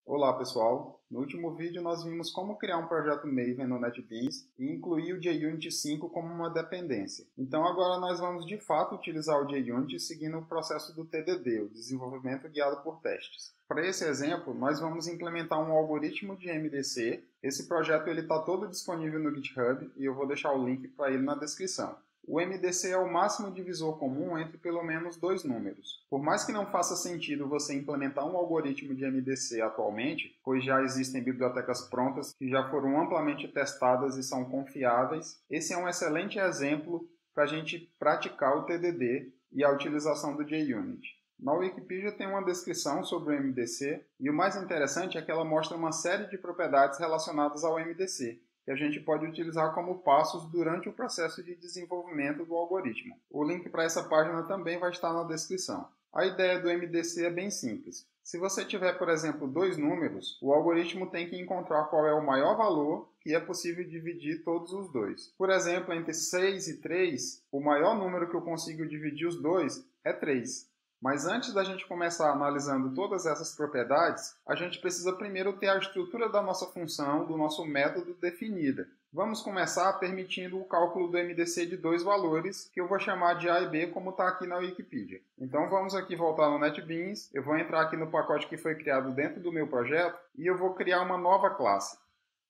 Olá pessoal, no último vídeo nós vimos como criar um projeto Maven no NetBeans e incluir o JUnit 5 como uma dependência. Então agora nós vamos de fato utilizar o JUnit seguindo o processo do TDD, o desenvolvimento guiado por testes. Para esse exemplo, nós vamos implementar um algoritmo de MDC. Esse projeto está todo disponível no GitHub e eu vou deixar o link para ele na descrição. O MDC é o máximo divisor comum entre pelo menos dois números. Por mais que não faça sentido você implementar um algoritmo de MDC atualmente, pois já existem bibliotecas prontas que já foram amplamente testadas e são confiáveis, esse é um excelente exemplo para a gente praticar o TDD e a utilização do JUnit. Na Wikipedia tem uma descrição sobre o MDC e o mais interessante é que ela mostra uma série de propriedades relacionadas ao MDC, que a gente pode utilizar como passos durante o processo de desenvolvimento do algoritmo. O link para essa página também vai estar na descrição. A ideia do MDC é bem simples. Se você tiver, por exemplo, dois números, o algoritmo tem que encontrar qual é o maior valor que é possível dividir todos os dois. Por exemplo, entre 6 e 3, o maior número que eu consigo dividir os dois é 3. Mas antes da gente começar analisando todas essas propriedades, a gente precisa primeiro ter a estrutura da nossa função, do nosso método definida. Vamos começar permitindo o cálculo do MDC de dois valores, que eu vou chamar de A e B, como está aqui na Wikipedia. Então vamos aqui voltar no NetBeans, eu vou entrar aqui no pacote que foi criado dentro do meu projeto e eu vou criar uma nova classe.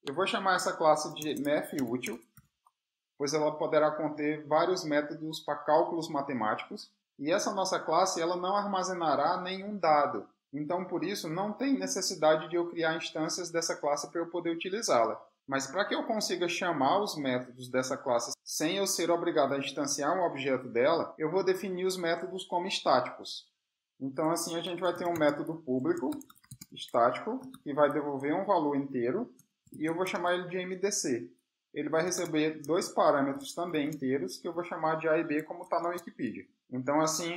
Eu vou chamar essa classe de mathUtil, pois ela poderá conter vários métodos para cálculos matemáticos. E essa nossa classe ela não armazenará nenhum dado. Então, por isso, não tem necessidade de eu criar instâncias dessa classe para eu poder utilizá-la. Mas para que eu consiga chamar os métodos dessa classe sem eu ser obrigado a instanciar um objeto dela, eu vou definir os métodos como estáticos. Então, assim, a gente vai ter um método público, estático, que vai devolver um valor inteiro, e eu vou chamar ele de MDC. Ele vai receber dois parâmetros também inteiros, que eu vou chamar de A e B, como está na Wikipedia. Então, assim,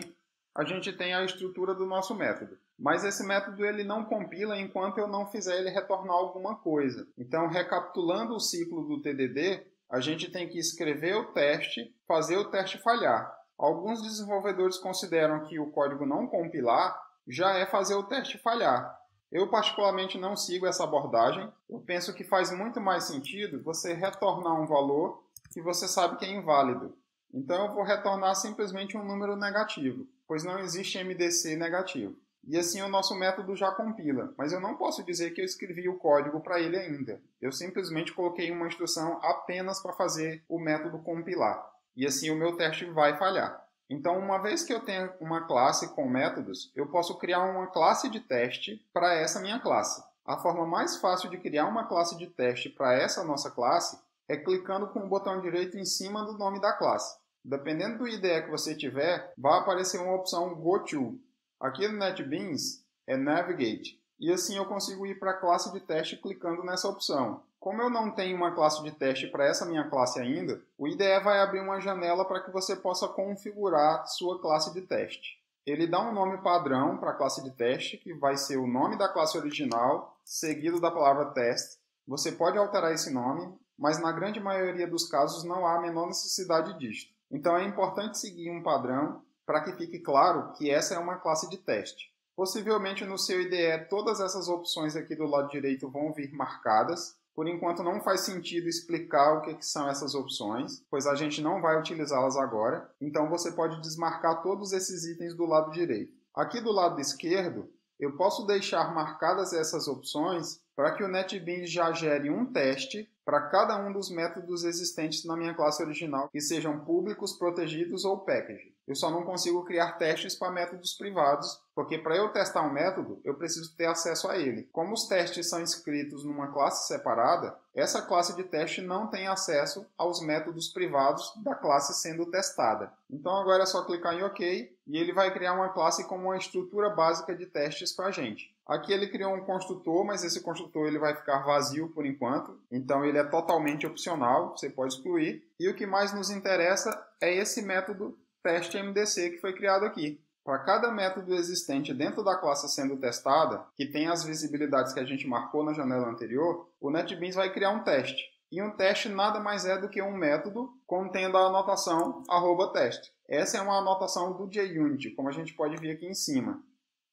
a gente tem a estrutura do nosso método. Mas esse método ele não compila enquanto eu não fizer ele retornar alguma coisa. Então, recapitulando o ciclo do TDD, a gente tem que escrever o teste, fazer o teste falhar. Alguns desenvolvedores consideram que o código não compilar já é fazer o teste falhar. Eu particularmente não sigo essa abordagem. Eu penso que faz muito mais sentido você retornar um valor que você sabe que é inválido. Então eu vou retornar simplesmente um número negativo, pois não existe MDC negativo. E assim o nosso método já compila, mas eu não posso dizer que eu escrevi o código para ele ainda. Eu simplesmente coloquei uma instrução apenas para fazer o método compilar. E assim o meu teste vai falhar. Então, uma vez que eu tenho uma classe com métodos, eu posso criar uma classe de teste para essa minha classe. A forma mais fácil de criar uma classe de teste para essa nossa classe é clicando com o botão direito em cima do nome da classe. Dependendo do IDE que você tiver, vai aparecer uma opção GoTo. Aqui no NetBeans é Navigate. E assim eu consigo ir para a classe de teste clicando nessa opção. Como eu não tenho uma classe de teste para essa minha classe ainda, o IDE vai abrir uma janela para que você possa configurar sua classe de teste. Ele dá um nome padrão para a classe de teste, que vai ser o nome da classe original, seguido da palavra teste. Você pode alterar esse nome, mas na grande maioria dos casos não há a menor necessidade disto. Então é importante seguir um padrão para que fique claro que essa é uma classe de teste. Possivelmente no seu IDE todas essas opções aqui do lado direito vão vir marcadas. Por enquanto não faz sentido explicar o que são essas opções, pois a gente não vai utilizá-las agora. Então você pode desmarcar todos esses itens do lado direito. Aqui do lado esquerdo, eu posso deixar marcadas essas opções para que o NetBeans já gere um teste para cada um dos métodos existentes na minha classe original, que sejam públicos, protegidos ou package. Eu só não consigo criar testes para métodos privados, porque para eu testar um método, eu preciso ter acesso a ele. Como os testes são escritos numa classe separada, essa classe de teste não tem acesso aos métodos privados da classe sendo testada. Então agora é só clicar em OK e ele vai criar uma classe com uma estrutura básica de testes para a gente. Aqui ele criou um construtor, mas esse construtor ele vai ficar vazio por enquanto, então ele é totalmente opcional, você pode excluir. E o que mais nos interessa é esse método teste MDC que foi criado aqui. Para cada método existente dentro da classe sendo testada, que tem as visibilidades que a gente marcou na janela anterior, o NetBeans vai criar um teste. E um teste nada mais é do que um método contendo a anotação @teste. Essa é uma anotação do JUnit, como a gente pode ver aqui em cima.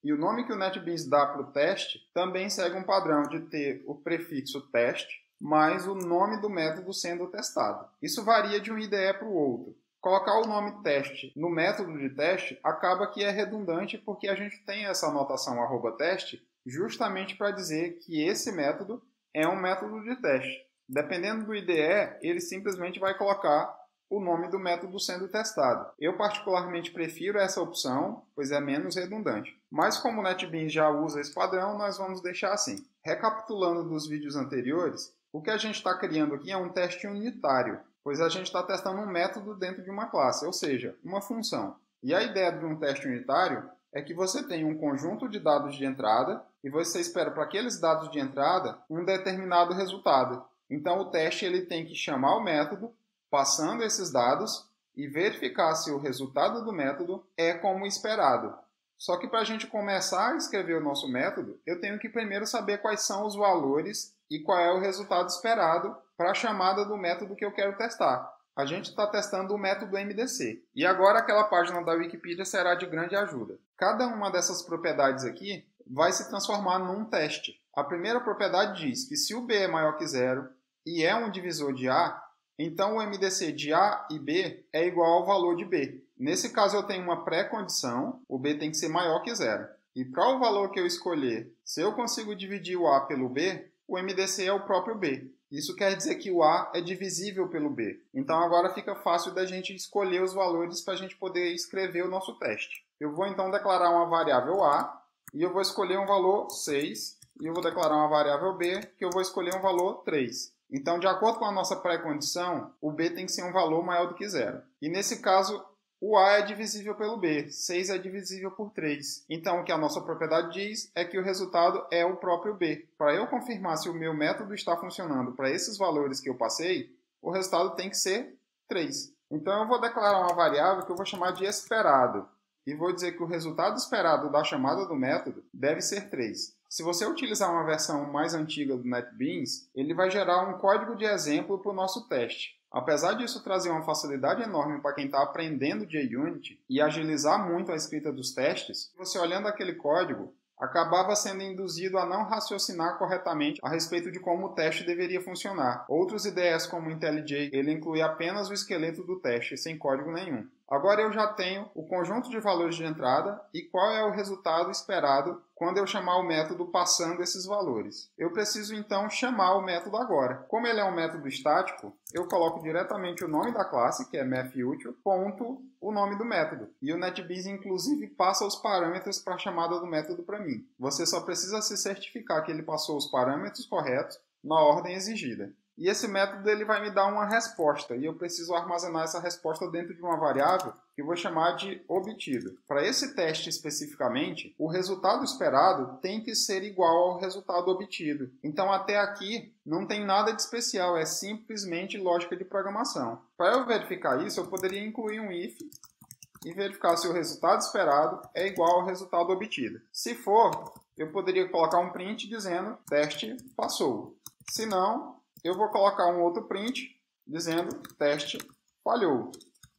E o nome que o NetBeans dá para o teste também segue um padrão de ter o prefixo teste mais o nome do método sendo testado. Isso varia de um IDE para o outro. Colocar o nome teste no método de teste acaba que é redundante porque a gente tem essa anotação @teste justamente para dizer que esse método é um método de teste. Dependendo do IDE, ele simplesmente vai colocar o nome do método sendo testado. Eu particularmente prefiro essa opção, pois é menos redundante. Mas como o NetBeans já usa esse padrão, nós vamos deixar assim. Recapitulando dos vídeos anteriores, o que a gente está criando aqui é um teste unitário, pois a gente está testando um método dentro de uma classe, ou seja, uma função. E a ideia de um teste unitário é que você tem um conjunto de dados de entrada e você espera para aqueles dados de entrada um determinado resultado. Então o teste ele tem que chamar o método, passando esses dados e verificar se o resultado do método é como esperado. Só que para a gente começar a escrever o nosso método, eu tenho que primeiro saber quais são os valores e qual é o resultado esperado para a chamada do método que eu quero testar. A gente está testando o método MDC. E agora aquela página da Wikipedia será de grande ajuda. Cada uma dessas propriedades aqui vai se transformar num teste. A primeira propriedade diz que se o B é maior que zero e é um divisor de A, então o MDC de A e B é igual ao valor de B. Nesse caso eu tenho uma pré-condição, o B tem que ser maior que zero. E para o valor que eu escolher, se eu consigo dividir o A pelo B, o MDC é o próprio B. Isso quer dizer que o A é divisível pelo B. Então agora fica fácil da gente escolher os valores para a gente poder escrever o nosso teste. Eu vou então declarar uma variável A e eu vou escolher um valor 6 e eu vou declarar uma variável B que eu vou escolher um valor 3. Então, de acordo com a nossa pré-condição, o B tem que ser um valor maior do que zero. E nesse caso, o A é divisível pelo B, 6 é divisível por 3. Então, o que a nossa propriedade diz é que o resultado é o próprio B. Para eu confirmar se o meu método está funcionando para esses valores que eu passei, o resultado tem que ser 3. Então, eu vou declarar uma variável que eu vou chamar de esperado. E vou dizer que o resultado esperado da chamada do método deve ser 3. Se você utilizar uma versão mais antiga do NetBeans, ele vai gerar um código de exemplo para o nosso teste. Apesar disso trazer uma facilidade enorme para quem está aprendendo JUnity e agilizar muito a escrita dos testes, você olhando aquele código, acabava sendo induzido a não raciocinar corretamente a respeito de como o teste deveria funcionar. Outros IDEs como o IntelliJ, ele inclui apenas o esqueleto do teste, sem código nenhum. Agora eu já tenho o conjunto de valores de entrada e qual é o resultado esperado quando eu chamar o método passando esses valores. Eu preciso então chamar o método agora. Como ele é um método estático, eu coloco diretamente o nome da classe, que é mathUtil, ponto o nome do método. E o NetBeans inclusive passa os parâmetros para a chamada do método para mim. Você só precisa se certificar que ele passou os parâmetros corretos na ordem exigida. E esse método ele vai me dar uma resposta, e eu preciso armazenar essa resposta dentro de uma variável que eu vou chamar de obtido. Para esse teste especificamente, o resultado esperado tem que ser igual ao resultado obtido. Então até aqui não tem nada de especial, é simplesmente lógica de programação. Para eu verificar isso, eu poderia incluir um if e verificar se o resultado esperado é igual ao resultado obtido. Se for, eu poderia colocar um print dizendo teste passou. Se não, eu vou colocar um outro print dizendo teste falhou.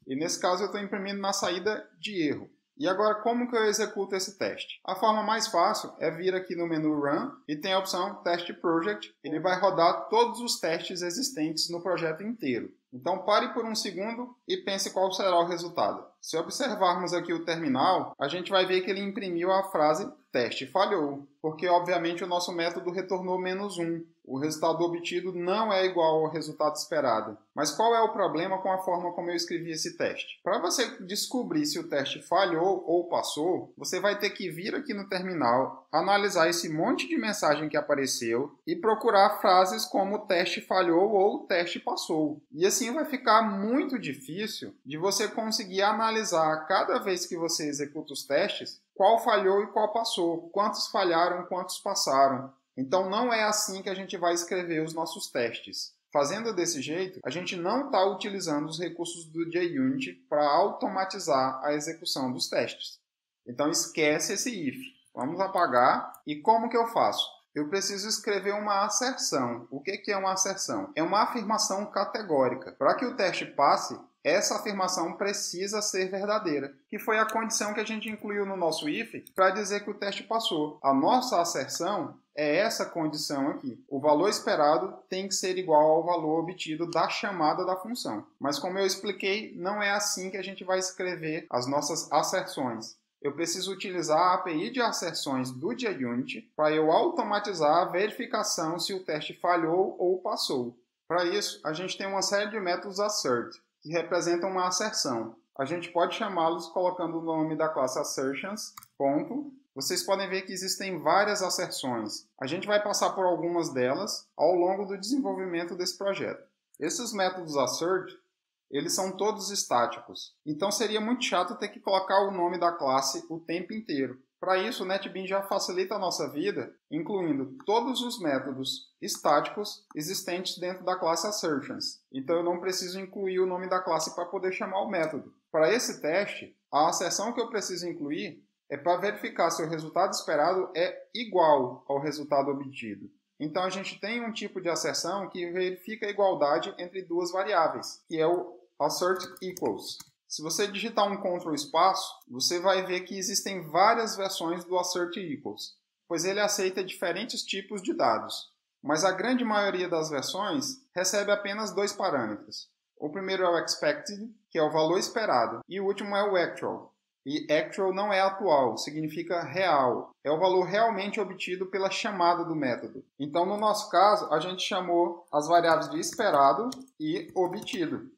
E nesse caso eu estou imprimindo na saída de erro. E agora como que eu executo esse teste? A forma mais fácil é vir aqui no menu Run e tem a opção Test Project. Ele vai rodar todos os testes existentes no projeto inteiro. Então pare por um segundo e pense qual será o resultado. Se observarmos aqui o terminal, a gente vai ver que ele imprimiu a frase teste falhou, porque obviamente o nosso método retornou -1. O resultado obtido não é igual ao resultado esperado. Mas qual é o problema com a forma como eu escrevi esse teste? Para você descobrir se o teste falhou ou passou, você vai ter que vir aqui no terminal, analisar esse monte de mensagem que apareceu e procurar frases como teste falhou ou teste passou. E assim vai ficar muito difícil de você conseguir analisar cada vez que você executa os testes qual falhou e qual passou, quantos falharam, quantos passaram. Então não é assim que a gente vai escrever os nossos testes. Fazendo desse jeito, a gente não está utilizando os recursos do JUnity para automatizar a execução dos testes. Então esquece esse if. Vamos apagar. E como que eu faço? Eu preciso escrever uma asserção. O que é uma asserção? É uma afirmação categórica. Para que o teste passe, essa afirmação precisa ser verdadeira, que foi a condição que a gente incluiu no nosso if para dizer que o teste passou. A nossa asserção é essa condição aqui. O valor esperado tem que ser igual ao valor obtido da chamada da função. Mas como eu expliquei, não é assim que a gente vai escrever as nossas asserções. Eu preciso utilizar a API de asserções do JUnit para eu automatizar a verificação se o teste falhou ou passou. Para isso, a gente tem uma série de métodos assert, que representam uma asserção. A gente pode chamá-los colocando o nome da classe assertions, ponto. Vocês podem ver que existem várias asserções. A gente vai passar por algumas delas ao longo do desenvolvimento desse projeto. Esses métodos assert, eles são todos estáticos. Então seria muito chato ter que colocar o nome da classe o tempo inteiro. Para isso, o NetBeans já facilita a nossa vida, incluindo todos os métodos estáticos existentes dentro da classe assertions. Então eu não preciso incluir o nome da classe para poder chamar o método. Para esse teste, a asserção que eu preciso incluir é para verificar se o resultado esperado é igual ao resultado obtido. Então a gente tem um tipo de asserção que verifica a igualdade entre duas variáveis, que é o assert equals. Se você digitar um Ctrl espaço, você vai ver que existem várias versões do assert equals, pois ele aceita diferentes tipos de dados. Mas a grande maioria das versões recebe apenas dois parâmetros. O primeiro é o expected, que é o valor esperado, e o último é o actual. E actual não é atual, significa real. É o valor realmente obtido pela chamada do método. Então, no nosso caso, a gente chamou as variáveis de esperado e obtido.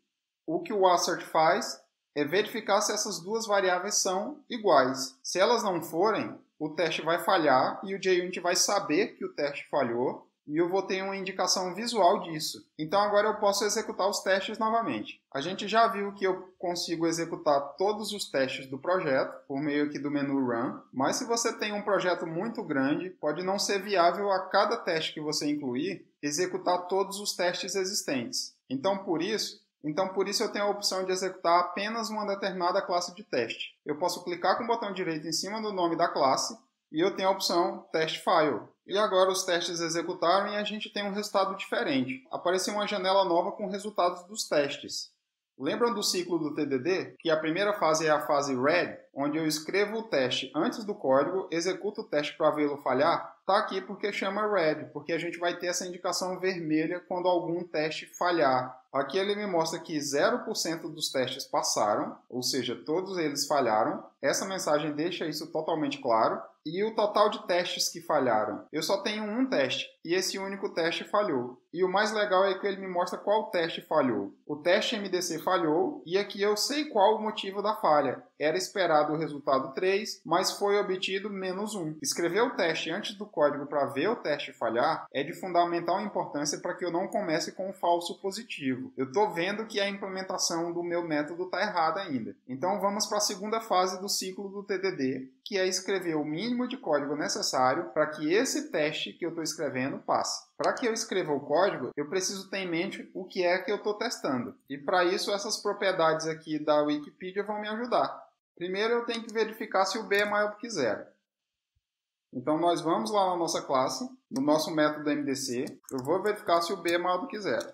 O que o assert faz é verificar se essas duas variáveis são iguais. Se elas não forem, o teste vai falhar e o JUnit vai saber que o teste falhou e eu vou ter uma indicação visual disso. Então agora eu posso executar os testes novamente. A gente já viu que eu consigo executar todos os testes do projeto por meio aqui do menu Run, mas se você tem um projeto muito grande, pode não ser viável a cada teste que você incluir, executar todos os testes existentes. Então por isso eu tenho a opção de executar apenas uma determinada classe de teste. Eu posso clicar com o botão direito em cima do nome da classe e eu tenho a opção Test File. E agora os testes executaram e a gente tem um resultado diferente. Apareceu uma janela nova com resultados dos testes. Lembram do ciclo do TDD? Que a primeira fase é a fase Read, onde eu escrevo o teste antes do código, executo o teste para vê-lo falhar? Está aqui porque chama Read, porque a gente vai ter essa indicação vermelha quando algum teste falhar. Aqui ele me mostra que 0% dos testes passaram, ou seja, todos eles falharam. Essa mensagem deixa isso totalmente claro. E o total de testes que falharam. Eu só tenho um teste, e esse único teste falhou. E o mais legal é que ele me mostra qual teste falhou. O teste MDC falhou, e aqui eu sei qual o motivo da falha. Era esperado o resultado 3, mas foi obtido -1. Escrever o teste antes do código para ver o teste falhar é de fundamental importância para que eu não comece com um falso positivo. Eu estou vendo que a implementação do meu método está errada ainda. Então vamos para a segunda fase do ciclo do TDD, que é escrever o mínimo de código necessário para que esse teste que eu estou escrevendo passe. Para que eu escreva o código, eu preciso ter em mente o que é que eu estou testando. E para isso, essas propriedades aqui da Wikipedia vão me ajudar. Primeiro, eu tenho que verificar se o b é maior do que 0. Então, nós vamos lá na nossa classe, no nosso método MDC. Eu vou verificar se o b é maior do que 0.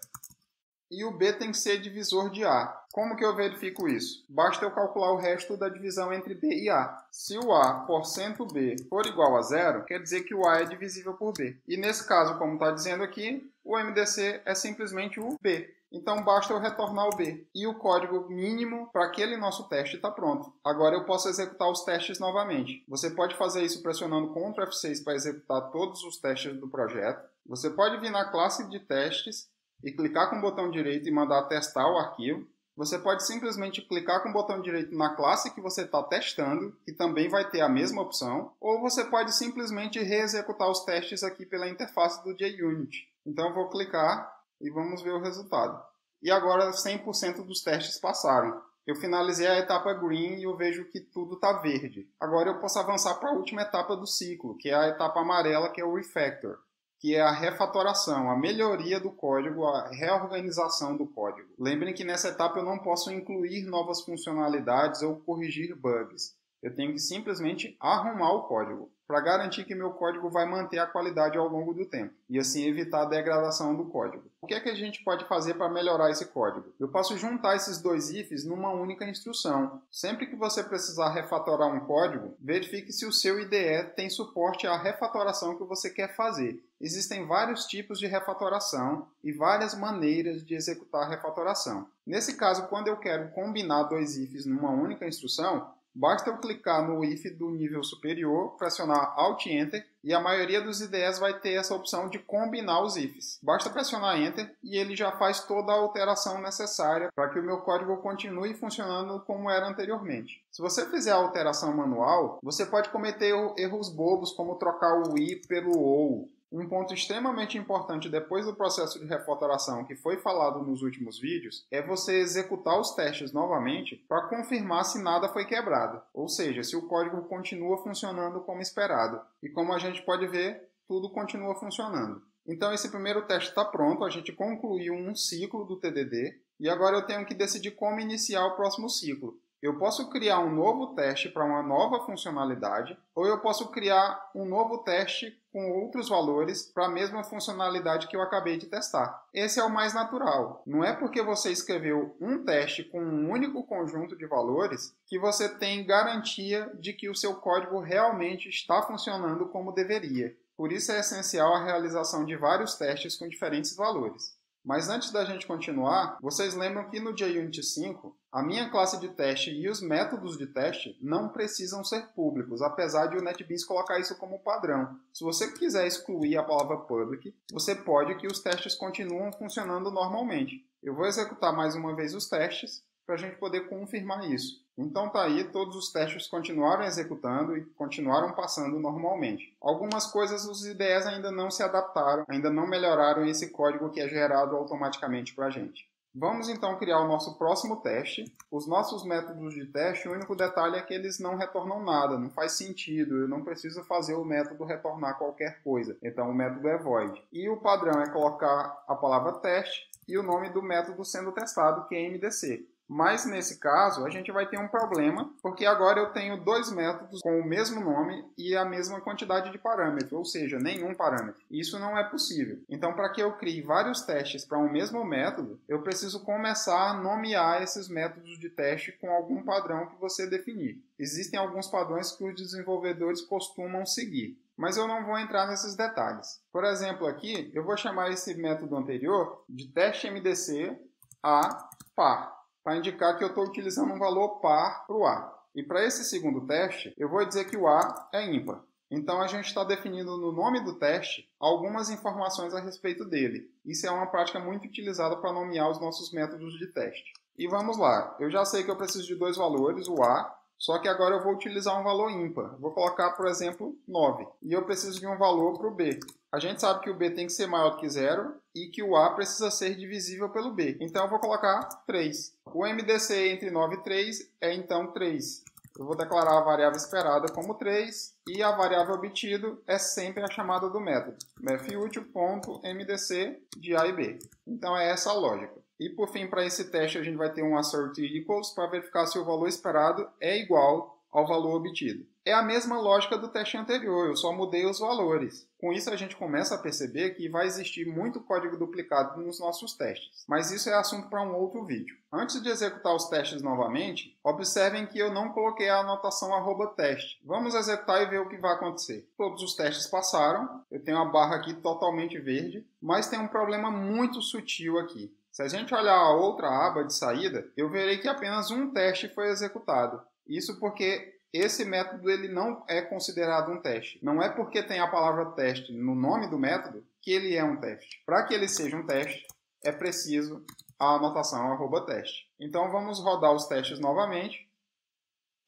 E o b tem que ser divisor de a. Como que eu verifico isso? Basta eu calcular o resto da divisão entre b e a. Se o a%b for igual a 0, quer dizer que o a é divisível por b. E nesse caso, como está dizendo aqui, o MDC é simplesmente o b. Então basta eu retornar o b. E o código mínimo para aquele nosso teste está pronto. Agora eu posso executar os testes novamente. Você pode fazer isso pressionando Ctrl F6 para executar todos os testes do projeto. Você pode vir na classe de testes e clicar com o botão direito e mandar testar o arquivo. Você pode simplesmente clicar com o botão direito na classe que você está testando, que também vai ter a mesma opção, ou você pode simplesmente reexecutar os testes aqui pela interface do JUnit. Então eu vou clicar e vamos ver o resultado. E agora 100% dos testes passaram. Eu finalizei a etapa green e eu vejo que tudo está verde. Agora eu posso avançar para a última etapa do ciclo, que é a etapa amarela, que é o refactor, que é a refatoração, a melhoria do código, a reorganização do código. Lembrem que nessa etapa eu não posso incluir novas funcionalidades ou corrigir bugs. Eu tenho que simplesmente arrumar o código, para garantir que meu código vai manter a qualidade ao longo do tempo, e assim evitar a degradação do código. O que é que a gente pode fazer para melhorar esse código? Eu posso juntar esses dois ifs numa única instrução. Sempre que você precisar refatorar um código, verifique se o seu IDE tem suporte à refatoração que você quer fazer. Existem vários tipos de refatoração e várias maneiras de executar a refatoração. Nesse caso, quando eu quero combinar dois ifs numa única instrução, basta eu clicar no if do nível superior, pressionar Alt Enter e a maioria dos IDEs vai ter essa opção de combinar os ifs. Basta pressionar Enter e ele já faz toda a alteração necessária para que o meu código continue funcionando como era anteriormente. Se você fizer a alteração manual, você pode cometer erros bobos como trocar o i pelo ou. Um ponto extremamente importante depois do processo de refatoração que foi falado nos últimos vídeos é você executar os testes novamente para confirmar se nada foi quebrado, ou seja, se o código continua funcionando como esperado. E como a gente pode ver, tudo continua funcionando. Então esse primeiro teste está pronto, a gente concluiu um ciclo do TDD e agora eu tenho que decidir como iniciar o próximo ciclo. Eu posso criar um novo teste para uma nova funcionalidade, ou eu posso criar um novo teste com outros valores para a mesma funcionalidade que eu acabei de testar. Esse é o mais natural. Não é porque você escreveu um teste com um único conjunto de valores que você tem garantia de que o seu código realmente está funcionando como deveria. Por isso é essencial a realização de vários testes com diferentes valores. Mas antes da gente continuar, vocês lembram que no JUnit 5, a minha classe de teste e os métodos de teste não precisam ser públicos, apesar de o NetBeans colocar isso como padrão. Se você quiser excluir a palavra public, você pode, que os testes continuam funcionando normalmente. Eu vou executar mais uma vez os testes para a gente poder confirmar isso. Então tá aí, todos os testes continuaram executando e continuaram passando normalmente. Algumas coisas os IDEs ainda não se adaptaram, ainda não melhoraram esse código que é gerado automaticamente para a gente. Vamos então criar o nosso próximo teste. Os nossos métodos de teste, o único detalhe é que eles não retornam nada, não faz sentido, eu não preciso fazer o método retornar qualquer coisa. Então o método é void. E o padrão é colocar a palavra teste e o nome do método sendo testado, que é MDC. Mas nesse caso a gente vai ter um problema, porque agora eu tenho dois métodos com o mesmo nome e a mesma quantidade de parâmetros, ou seja, nenhum parâmetro. Isso não é possível. Então, para que eu crie vários testes para um mesmo método, eu preciso começar a nomear esses métodos de teste com algum padrão que você definir. Existem alguns padrões que os desenvolvedores costumam seguir, mas eu não vou entrar nesses detalhes. Por exemplo, aqui eu vou chamar esse método anterior de teste MDC a par, para indicar que eu estou utilizando um valor par para o A. E para esse segundo teste, eu vou dizer que o A é ímpar. Então a gente está definindo no nome do teste algumas informações a respeito dele. Isso é uma prática muito utilizada para nomear os nossos métodos de teste. E vamos lá, eu já sei que eu preciso de dois valores, o A, só que agora eu vou utilizar um valor ímpar. Vou colocar, por exemplo, 9. E eu preciso de um valor para o B. A gente sabe que o B tem que ser maior do que 0 e que o A precisa ser divisível pelo B. Então eu vou colocar 3. O MDC entre 9 e 3 é então 3. Eu vou declarar a variável esperada como 3 e a variável obtido é sempre a chamada do método. mathUtil.mdc de A e B. Então é essa a lógica. E por fim, para esse teste a gente vai ter um assert equals para verificar se o valor esperado é igual ao valor obtido. É a mesma lógica do teste anterior, eu só mudei os valores. Com isso a gente começa a perceber que vai existir muito código duplicado nos nossos testes. Mas isso é assunto para um outro vídeo. Antes de executar os testes novamente, observem que eu não coloquei a anotação @teste. Vamos executar e ver o que vai acontecer. Todos os testes passaram, eu tenho a barra aqui totalmente verde, mas tem um problema muito sutil aqui. Se a gente olhar a outra aba de saída, eu verei que apenas um teste foi executado. Isso porque esse método ele não é considerado um teste. Não é porque tem a palavra teste no nome do método que ele é um teste. Para que ele seja um teste, é preciso a anotação @teste. Então vamos rodar os testes novamente.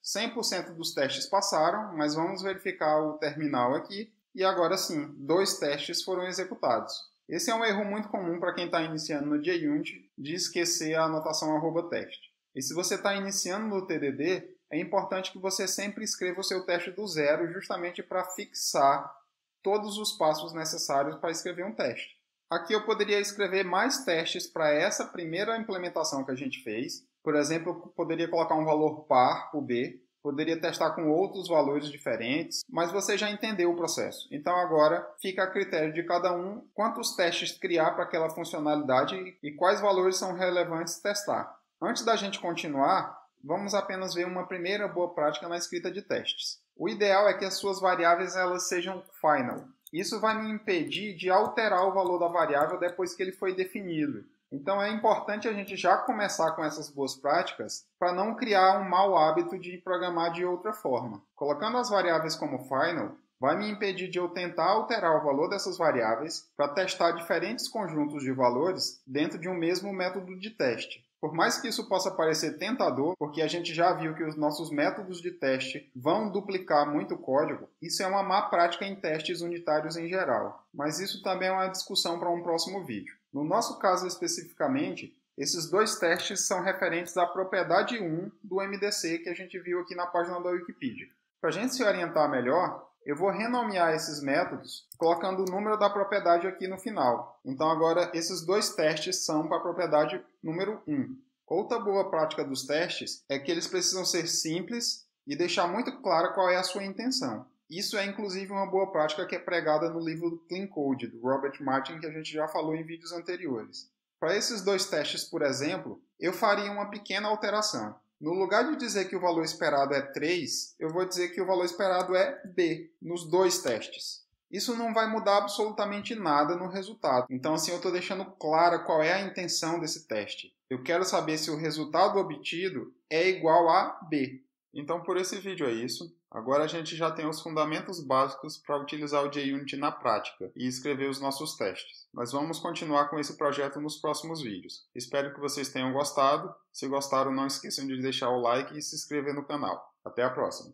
100% dos testes passaram, mas vamos verificar o terminal aqui. E agora sim, 2 testes foram executados. Esse é um erro muito comum para quem está iniciando no JUnit de esquecer a anotação @teste. E se você está iniciando no TDD, é importante que você sempre escreva o seu teste do zero, justamente para fixar todos os passos necessários para escrever um teste. Aqui eu poderia escrever mais testes para essa primeira implementação que a gente fez. Por exemplo, eu poderia colocar um valor par para o B, poderia testar com outros valores diferentes, mas você já entendeu o processo. Então agora fica a critério de cada um quantos testes criar para aquela funcionalidade e quais valores são relevantes testar. Antes da gente continuar, vamos apenas ver uma primeira boa prática na escrita de testes. O ideal é que as suas variáveis elas sejam final. Isso vai me impedir de alterar o valor da variável depois que ele foi definido. Então é importante a gente já começar com essas boas práticas para não criar um mau hábito de programar de outra forma. Colocando as variáveis como final, vai me impedir de eu tentar alterar o valor dessas variáveis para testar diferentes conjuntos de valores dentro de um mesmo método de teste. Por mais que isso possa parecer tentador, porque a gente já viu que os nossos métodos de teste vão duplicar muito código, isso é uma má prática em testes unitários em geral. Mas isso também é uma discussão para um próximo vídeo. No nosso caso especificamente, esses dois testes são referentes à propriedade 1 do MDC que a gente viu aqui na página da Wikipedia. Para a gente se orientar melhor, eu vou renomear esses métodos colocando o número da propriedade aqui no final. Então agora esses dois testes são para a propriedade número 1. Outra boa prática dos testes é que eles precisam ser simples e deixar muito claro qual é a sua intenção. Isso é inclusive uma boa prática que é pregada no livro Clean Code, do Robert Martin, que a gente já falou em vídeos anteriores. Para esses dois testes, por exemplo, eu faria uma pequena alteração. No lugar de dizer que o valor esperado é 3, eu vou dizer que o valor esperado é B, nos dois testes. Isso não vai mudar absolutamente nada no resultado. Então, assim, eu estou deixando clara qual é a intenção desse teste. Eu quero saber se o resultado obtido é igual a B. Então, por esse vídeo é isso. Agora a gente já tem os fundamentos básicos para utilizar o JUnit na prática e escrever os nossos testes. Mas vamos continuar com esse projeto nos próximos vídeos. Espero que vocês tenham gostado. Se gostaram, não esqueçam de deixar o like e se inscrever no canal. Até a próxima!